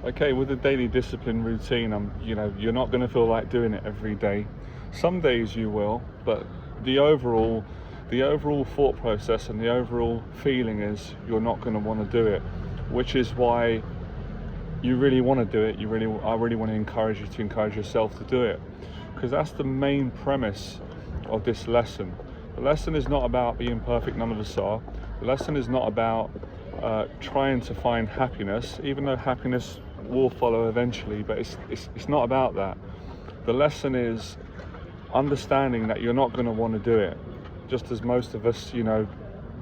Okay, with the daily discipline routine, you're not going to feel like doing it every day. Some days you will, but the overall, the overall thought process and the overall feeling is you're not going to want to do it, which is why you really want to do it. I really want to encourage you to encourage yourself to do it, because that's the main premise of this lesson. The lesson is not about being perfect, none of us are. The lesson is not about trying to find happiness, even though happiness will follow eventually, but it's not about that. The lesson is understanding that you're not going to want to do it, just as most of us,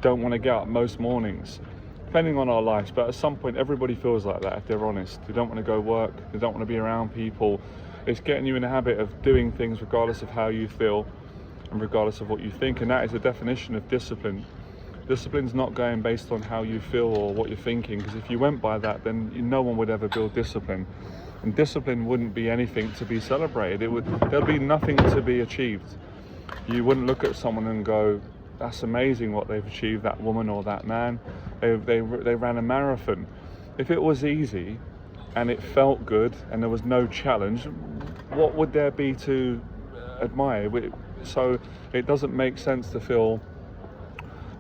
don't want to get up most mornings, depending on our lives. But at some point, everybody feels like that if they're honest. They don't want to go work, they don't want to be around people. It's getting you in the habit of doing things regardless of how you feel and regardless of what you think, and that is the definition of discipline. Discipline's not going based on how you feel or what you're thinking, because if you went by that, then no one would ever build discipline, and discipline wouldn't be anything to be celebrated. There'll be nothing to be achieved. You wouldn't look at someone and go, that's amazing what they've achieved, that woman or that man. They ran a marathon. If it was easy and it felt good and there was no challenge, what would there be to admire? So it doesn't make sense to feel,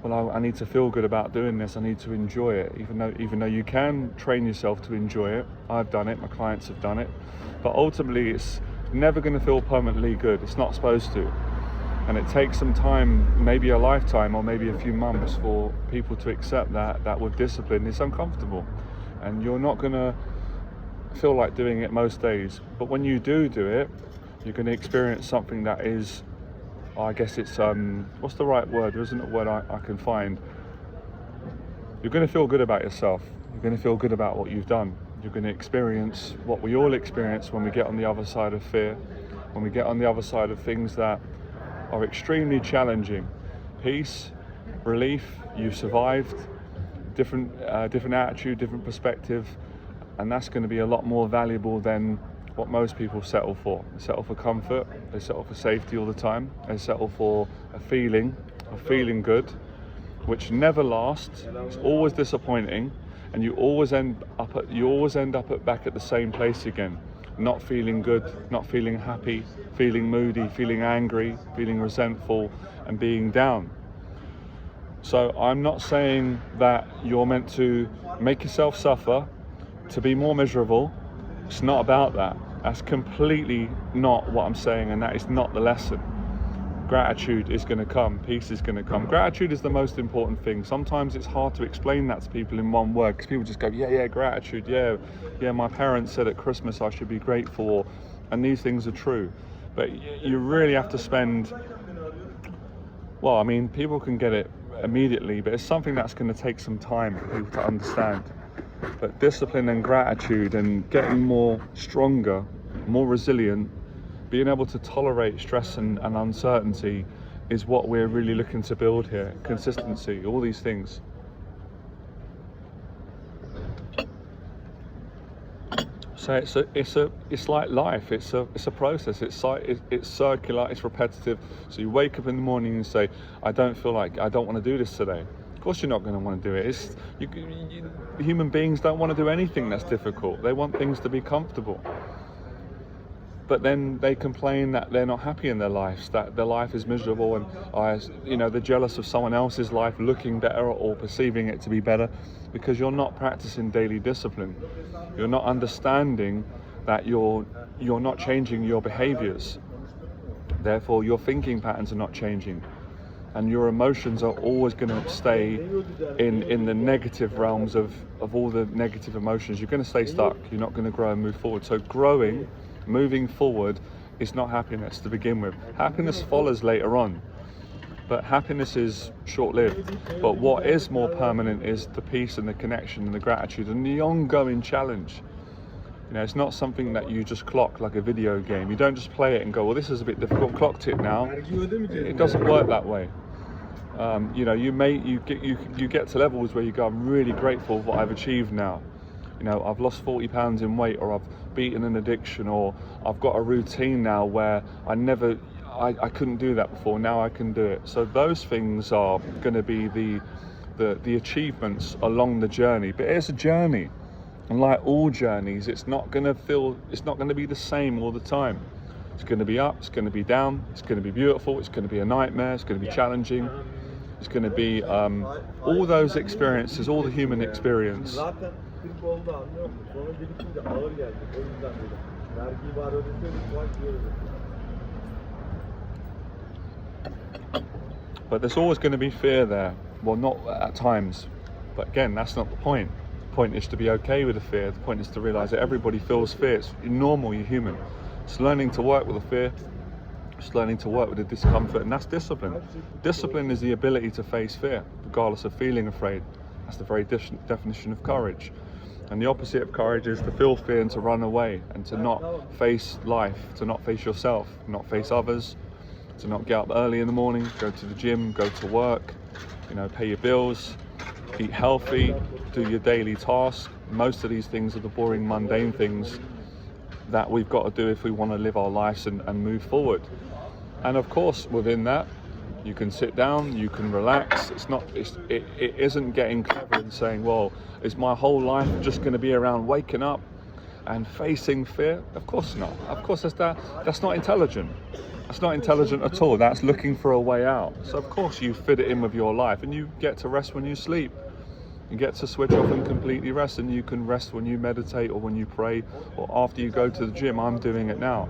well, I need to feel good about doing this, I need to enjoy it, even though you can train yourself to enjoy it. I've done it, my clients have done it, but ultimately it's never going to feel permanently good. It's not supposed to, and it takes some time, maybe a lifetime or maybe a few months, for people to accept that with discipline it's uncomfortable and you're not going to feel like doing it most days. But when you do it, you're going to experience something that is, I guess it's, what's the right word? There isn't a word I can find. You're going to feel good about yourself. You're going to feel good about what you've done. You're going to experience what we all experience when we get on the other side of fear, when we get on the other side of things that are extremely challenging. Peace, relief, you've survived, different attitude, different perspective, and that's going to be a lot more valuable than what most people settle for. They settle for comfort, they settle for safety all the time, they settle for a feeling good, which never lasts. It's always disappointing, and you always end up back at the same place again, not feeling good, not feeling happy, feeling moody, feeling angry, feeling resentful, and being down. So I'm not saying that you're meant to make yourself suffer to be more miserable. It's not about that. That's completely not what I'm saying, and that is not the lesson. Gratitude is going to come, peace is going to come. Gratitude is the most important thing. Sometimes it's hard to explain that to people in one word, because people just go, yeah, gratitude, yeah, my parents said at Christmas I should be grateful, and these things are true. But you really have to spend, well, I mean, people can get it immediately, but it's something that's going to take some time for people to understand. But discipline and gratitude and getting more stronger, more resilient, being able to tolerate stress and uncertainty is what we're really looking to build here. Consistency, all these things. So it's like life. It's a process. It's circular. It's repetitive. So you wake up in the morning and say, I don't want to do this today. Of course you're not going to want to do it. Human beings don't want to do anything that's difficult. They want things to be comfortable. But then they complain that they're not happy in their lives, that their life is miserable, and they're jealous of someone else's life looking better or perceiving it to be better, because you're not practicing daily discipline. You're not understanding that you're not changing your behaviors. Therefore, your thinking patterns are not changing. And your emotions are always going to stay in the negative realms of all the negative emotions. You're going to stay stuck. You're not going to grow and move forward. So moving forward is not happiness to begin with. Happiness follows later on, but happiness is short-lived. But what is more permanent is the peace and the connection and the gratitude and the ongoing challenge. It's not something that you just clock like a video game. You don't just play it and go, well, this is a bit difficult, clocked it now. It doesn't work that way. You get to levels where you go, I'm really grateful for what I've achieved now. I've lost 40 pounds in weight, or I've beaten an addiction, or I've got a routine now where I couldn't do that before, now I can do it. So those things are going to be the achievements along the journey. But it's a journey. And like all journeys, it's not going to be the same all the time. It's going to be up, it's going to be down, it's going to be beautiful, it's going to be a nightmare, it's going to be challenging, it's going to be all those experiences, all the human experience. Zaten 40 oldu anlıyor musun? Sonra birikince ağır geldi. O yüzden dedim. Vergiyi bari ödeseydik var diyoruz. But there's always going to be fear there. Well, not at times. But again, that's not the point. The point is to be okay with the fear. The point is to realize that everybody feels fear. It's normal, you're human. It's learning to work with the fear. It's learning to work with the discomfort, and that's discipline. Discipline is the ability to face fear, regardless of feeling afraid. That's the very definition of courage. And the opposite of courage is to feel fear and to run away and to not face life, to not face yourself, not face others, to not get up early in the morning, go to the gym, go to work, pay your bills, eat healthy, do your daily tasks. Most of these things are the boring, mundane things that we've got to do if we want to live our lives and move forward. And of course, within that, you can sit down, you can relax. It isn't getting clever and saying, well, is my whole life just going to be around waking up and facing fear? Of course not. Of course, that's not intelligent. That's not intelligent at all. That's looking for a way out. So of course you fit it in with your life, and you get to rest when you sleep. You get to switch off and completely rest, and you can rest when you meditate or when you pray or after you go to the gym. I'm doing it now.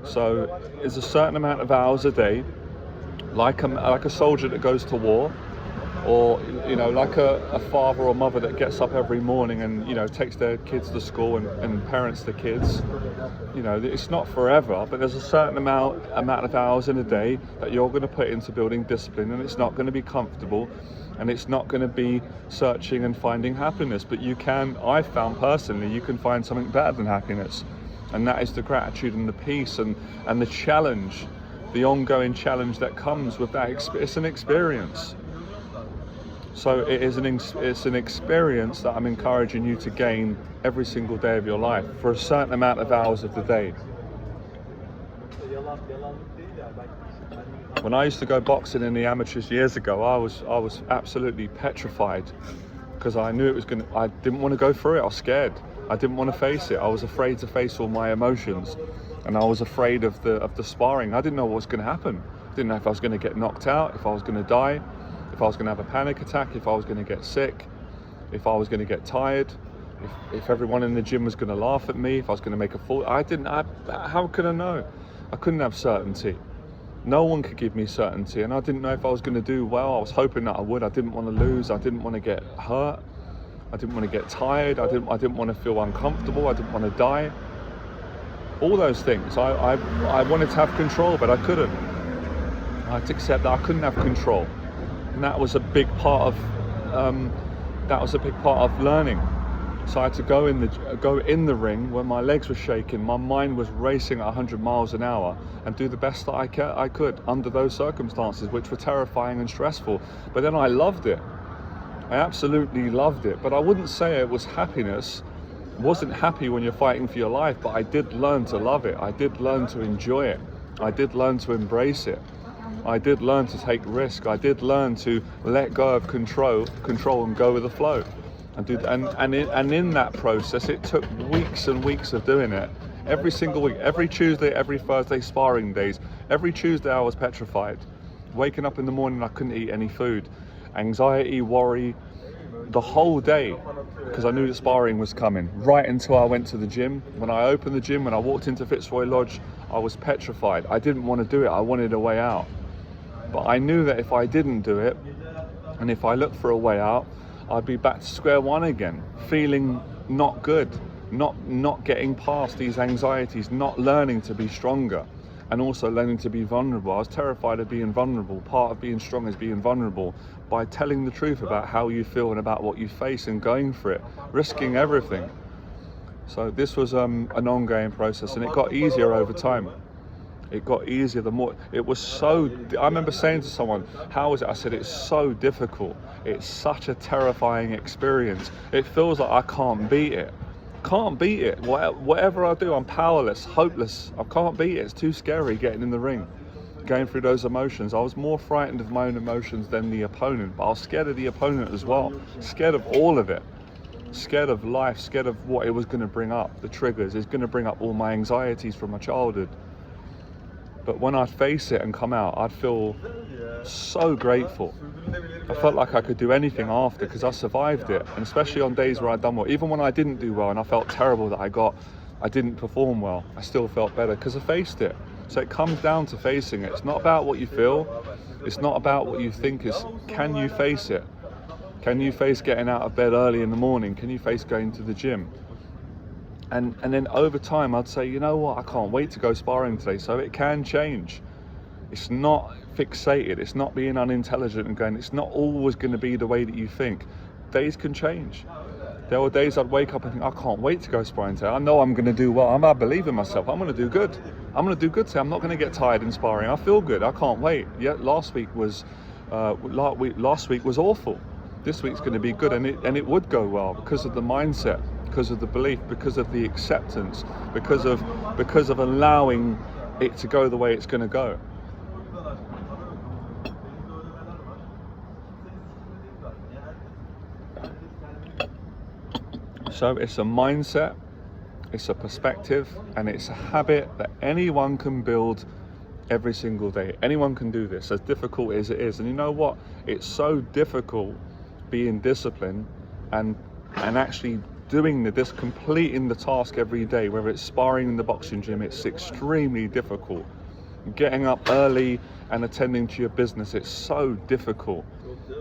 So it's a certain amount of hours a day, like a soldier that goes to war, or like a father or mother that gets up every morning and takes their kids to school and parents the kids. It's not forever, but there's a certain amount of hours in a day that you're going to put into building discipline, and it's not going to be comfortable, and it's not going to be searching and finding happiness. But I found personally, you can find something better than happiness, and that is the gratitude and the peace and the challenge, the ongoing challenge that comes with that. It's an experience. So it's an experience that I'm encouraging you to gain every single day of your life for a certain amount of hours of the day. When I used to go boxing in the amateurs years ago, I was absolutely petrified because I knew I didn't want to go through it. I was scared. I didn't want to face it. I was afraid to face all my emotions, and I was afraid of the sparring. I didn't know what was going to happen. I didn't know if I was going to get knocked out, if I was going to die, if I was going to have a panic attack, if I was going to get sick, if I was going to get tired, if everyone in the gym was going to laugh at me, if I was going to make a fool. How could I know? I couldn't have certainty. No one could give me certainty, and I didn't know if I was going to do well. I was hoping that I would. I didn't want to lose. I didn't want to get hurt. I didn't want to get tired. I didn't want to feel uncomfortable. I didn't want to die. All those things. I wanted to have control, but I couldn't. I had to accept that I couldn't have control, and that was a big part of learning. So I had to go in the ring when my legs were shaking, my mind was racing at 100 miles an hour, and do the best that I could under those circumstances, which were terrifying and stressful. But then I loved it. I absolutely loved it. But I wouldn't say it was happiness. I wasn't happy when you're fighting for your life, but I did learn to love it. I did learn to enjoy it. I did learn to embrace it. I did learn to take risk. I did learn to let go of control and go with the flow. And in that process, it took weeks and weeks of doing it. Every single week, every Tuesday, every Thursday, sparring days. Every Tuesday I was petrified. Waking up in the morning, I couldn't eat any food. Anxiety, worry, the whole day, because I knew the sparring was coming. Right until I went to the gym. When I opened the gym, when I walked into Fitzroy Lodge, I was petrified. I didn't want to do it. I wanted a way out. But I knew that if I didn't do it, and if I looked for a way out, I'd be back to square one again, feeling not good, not getting past these anxieties, not learning to be stronger, and also learning to be vulnerable. I was terrified of being vulnerable. Part of being strong is being vulnerable by telling the truth about how you feel and about what you face and going for it, risking everything. So this was an ongoing process, and it got easier over time. It got easier the more. It was so. I remember saying to someone, "How was it?" I said, "It's so difficult. It's such a terrifying experience. It feels like I can't beat it. Can't beat it. Whatever I do, I'm powerless, hopeless. I can't beat it. It's too scary getting in the ring, going through those emotions." I was more frightened of my own emotions than the opponent, but I was scared of the opponent as well. Scared of all of it. scared of life, scared of what it was going to bring up, the triggers. It's going to bring up all my anxieties from my childhood. But when I'd face it and come out, I'd feel so grateful. I felt like I could do anything after because I survived it. And especially on days where I'd done well, even when I didn't do well and I felt terrible that I didn't perform well, I still felt better because I faced it. So it comes down to facing it. It's not about what you feel. It's not about what you think. It's, can you face it? Can you face getting out of bed early in the morning? Can you face going to the gym? And then over time, I'd say, you know what? I can't wait to go sparring today. So it can change. It's not fixated. It's not being unintelligent and going, it's not always going to be the way that you think. Days can change. There were days I'd wake up and think, I can't wait to go sparring today. I know I'm going to do well. I believe in myself. I'm going to do good. I'm going to do good today. I'm not going to get tired in sparring. I feel good. I can't wait. Yeah, last week was awful. This week's going to be good, and it would go well because of the mindset, because of the belief, because of the acceptance, because of allowing it to go the way it's going to go. So it's a mindset, it's a perspective, and it's a habit that anyone can build every single day. Anyone can do this, as difficult as it is. And you know what? It's so difficult being disciplined and actually doing completing the task every day, whether it's sparring in the boxing gym. It's extremely difficult. Getting up early and attending to your business, it's so difficult.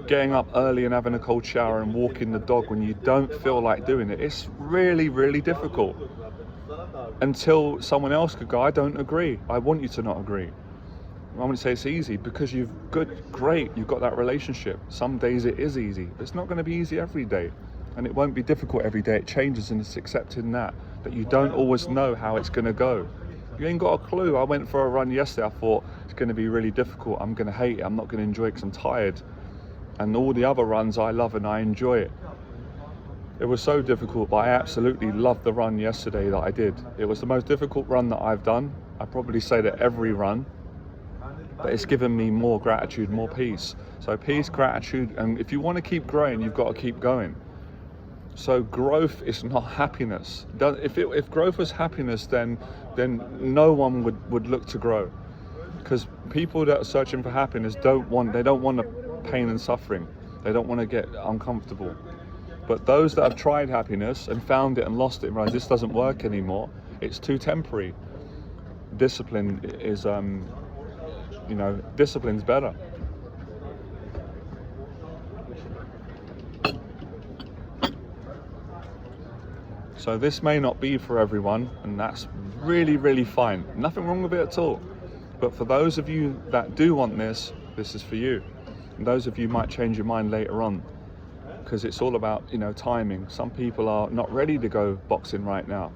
Getting up early and having a cold shower and walking the dog when you don't feel like doing it, it's really, really difficult. Until someone else could go, I don't agree. I want you to not agree. I wouldn't say it's easy because you've got that relationship. Some days it is easy, but it's not going to be easy every day. And it won't be difficult every day. It changes, and it's accepting that you don't always know how it's going to go. You ain't got a clue. I went for a run yesterday. I thought it's going to be really difficult. I'm going to hate it. I'm not going to enjoy it because I'm tired. And all the other runs I love and I enjoy it. It was so difficult, but I absolutely loved the run yesterday that I did. It was the most difficult run that I've done. I probably say that every run, but it's given me more gratitude, more peace. So peace, gratitude, and if you want to keep growing, you've got to keep going. So growth is not happiness. If growth was happiness, then no one would look to grow. Because people that are searching for happiness don't want the pain and suffering. They don't want to get uncomfortable. But those that have tried happiness and found it and lost it and realized this doesn't work anymore, it's too temporary. Discipline is, discipline's better. So this may not be for everyone, and that's really, really fine. Nothing wrong with it at all. But for those of you that do want this, this is for you. And those of you might change your mind later on, because it's all about, timing. Some people are not ready to go boxing right now.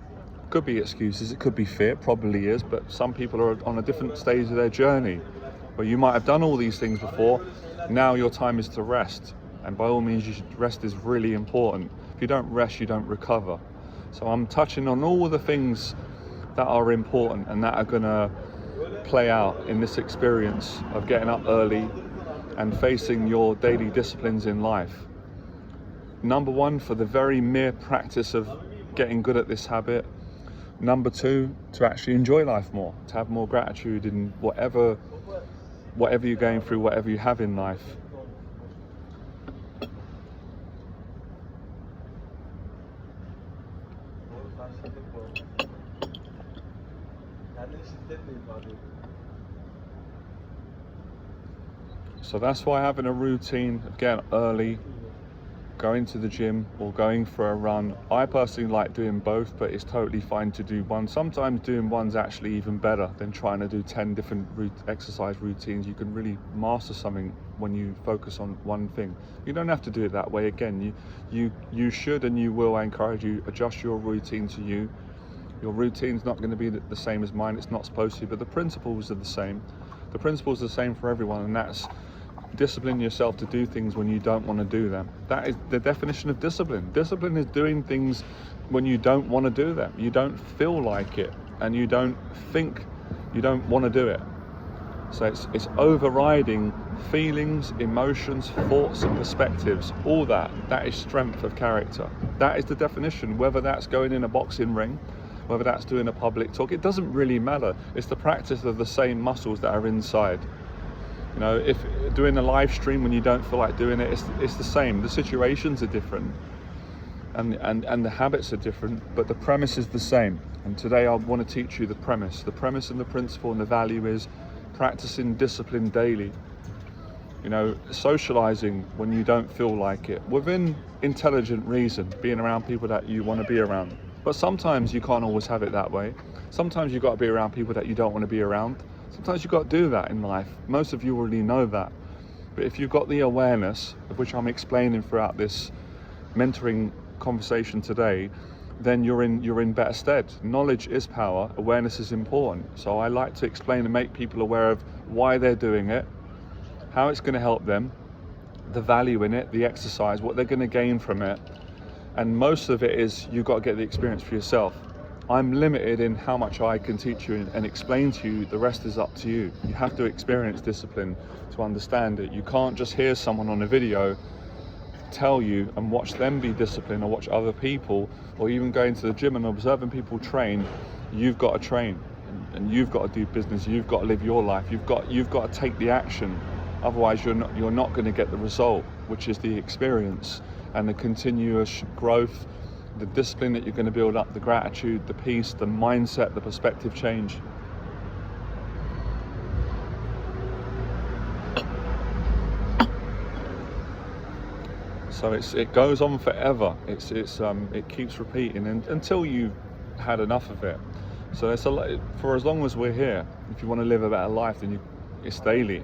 Could be excuses, it could be fear, probably is, but some people are on a different stage of their journey, where you might have done all these things before. Now your time is to rest. And by all means, rest is really important. If you don't rest, you don't recover. So I'm touching on all the things that are important and that are gonna play out in this experience of getting up early and facing your daily disciplines in life. Number one, for the very mere practice of getting good at this habit. Number two, to actually enjoy life more, to have more gratitude in whatever you're going through, whatever you have in life. So that's why having a routine of getting up early, going to the gym or going for a run. I personally like doing both, but it's totally fine to do one. Sometimes doing one's actually even better than trying to do 10 different exercise routines. You can really master something when you focus on one thing. You don't have to do it that way. Again, you should and you will, I encourage you, adjust your routine to you. Your routine's not going to be the same as mine. It's not supposed to, but the principles are the same. The principles are the same for everyone, and that's discipline yourself to do things when you don't want to do them. That is the definition of discipline. Discipline is doing things when you don't want to do them. You don't feel like it, and you don't think you don't want to do it. So it's overriding feelings, emotions, thoughts and perspectives, all that is strength of character. That is the definition. Whether that's going in a boxing ring, whether that's doing a public talk, it doesn't really matter. It's the practice of the same muscles that are inside. You know, if doing a live stream when you don't feel like doing it, it's the same. The situations are different and the habits are different, but the premise is the same. And today I want to teach you the premise. The premise and the principle and the value is practicing discipline daily. You know, socializing when you don't feel like it, within intelligent reason, being around people that you want to be around. But sometimes you can't always have it that way. Sometimes you've got to be around people that you don't want to be around. Sometimes you've got to do that in life. Most of you already know that. But if you've got the awareness, of which I'm explaining throughout this mentoring conversation today, then you're in better stead. Knowledge is power, awareness is important. So I like to explain and make people aware of why they're doing it, how it's going to help them, the value in it, the exercise, what they're going to gain from it. And most of it is you've got to get the experience for yourself. I'm limited in how much I can teach you and explain to you. The rest is up to you. You have to experience discipline to understand it. You can't just hear someone on a video tell you and watch them be disciplined, or watch other people, or even go into the gym and observing people train. You've got to train and you've got to do business. You've got to live your life. You've got to take the action. Otherwise you're not going to get the result, which is the experience and the continuous growth, the discipline that you're going to build up, the gratitude, the peace, the mindset, the perspective change. So it goes on forever. It keeps repeating until you've had enough of it. So it's for as long as we're here. If you want to live a better life, then it's daily.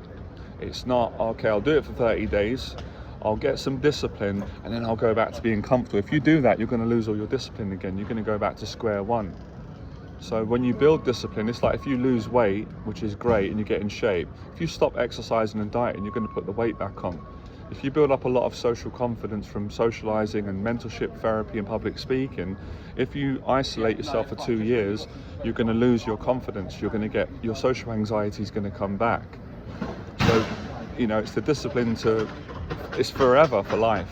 It's not, okay, I'll do it for 30 days, I'll get some discipline, and then I'll go back to being comfortable. If you do that, you're going to lose all your discipline again. You're going to go back to square one. So when you build discipline, it's like if you lose weight, which is great, and you get in shape, if you stop exercising and dieting, you're going to put the weight back on. If you build up a lot of social confidence from socializing and mentorship, therapy and public speaking, if you isolate yourself for 2 years, you're going to lose your confidence. You're going to get, your social anxiety is going to come back. So, you know, it's the discipline it's forever for life.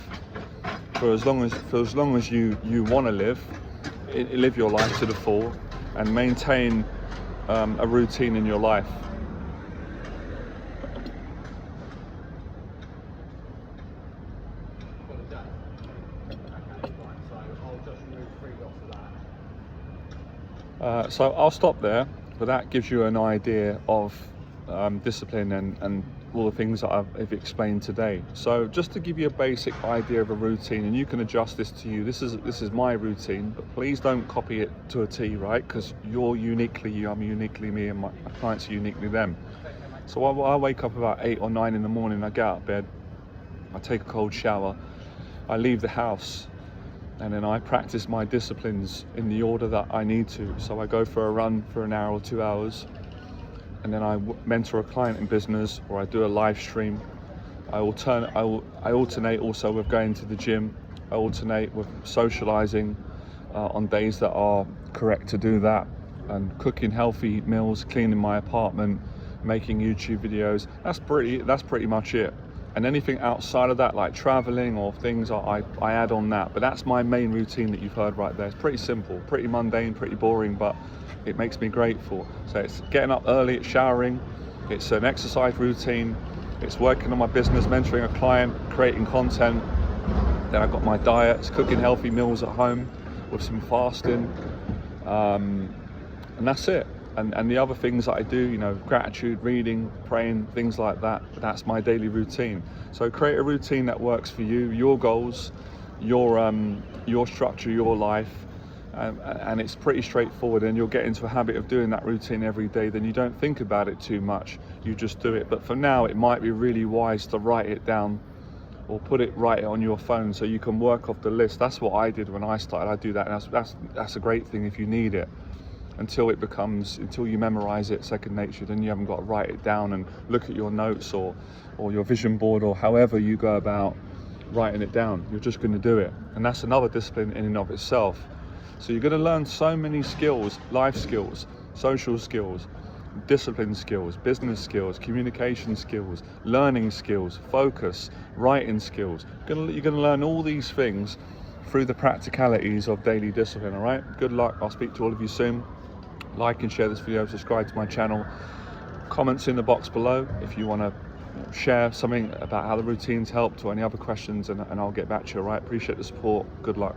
For as long as you want to live your life to the full and maintain a routine in your life. So I'll stop there, but that gives you an idea of discipline and all the things that I've explained today. So just to give you a basic idea of a routine, and you can adjust this to you. This is my routine, but please don't copy it to a T, right? Because you're uniquely you, I'm uniquely me, and my clients are uniquely them. So I wake up about 8 or 9 in the morning, I get out of bed, I take a cold shower, I leave the house, and then I practice my disciplines in the order that I need to. So I go for a run for an hour or 2 hours, and then I mentor a client in business, or I do a live stream. I alternate also with going to the gym. I alternate with socializing on days that are correct to do that, and cooking healthy meals, cleaning my apartment, making YouTube videos. That's pretty much it. And anything outside of that, like traveling or things, I add on that. But that's my main routine that you've heard right there. It's pretty simple, pretty mundane, pretty boring, but it makes me grateful. So it's getting up early, it's showering, it's an exercise routine, it's working on my business, mentoring a client, creating content. Then I've got my diet, it's cooking healthy meals at home with some fasting, and that's it. And the other things that I do, you know, gratitude, reading, praying, things like that, that's my daily routine. So create a routine that works for you, your goals, your structure, your life, and it's pretty straightforward, and you'll get into a habit of doing that routine every day. Then you don't think about it too much, you just do it. But for now, it might be really wise to write it down or write it on your phone so you can work off the list. That's what I did when I started. I do that, and that's a great thing if you need it. Until you memorize it second nature, then you haven't got to write it down and look at your notes or your vision board, or however you go about writing it down. You're just going to do it, and that's another discipline in and of itself. So you're going to learn so many skills, life skills, social skills, discipline skills, business skills, communication skills, learning skills, focus, writing skills. You're going to learn all these things through the practicalities of daily discipline. All right, good luck. I'll speak to all of you soon. Like and share this video, subscribe to my channel, comments in the box below if you want to share something about how the routines helped or any other questions, and I'll get back to you. All right, appreciate the support. Good luck.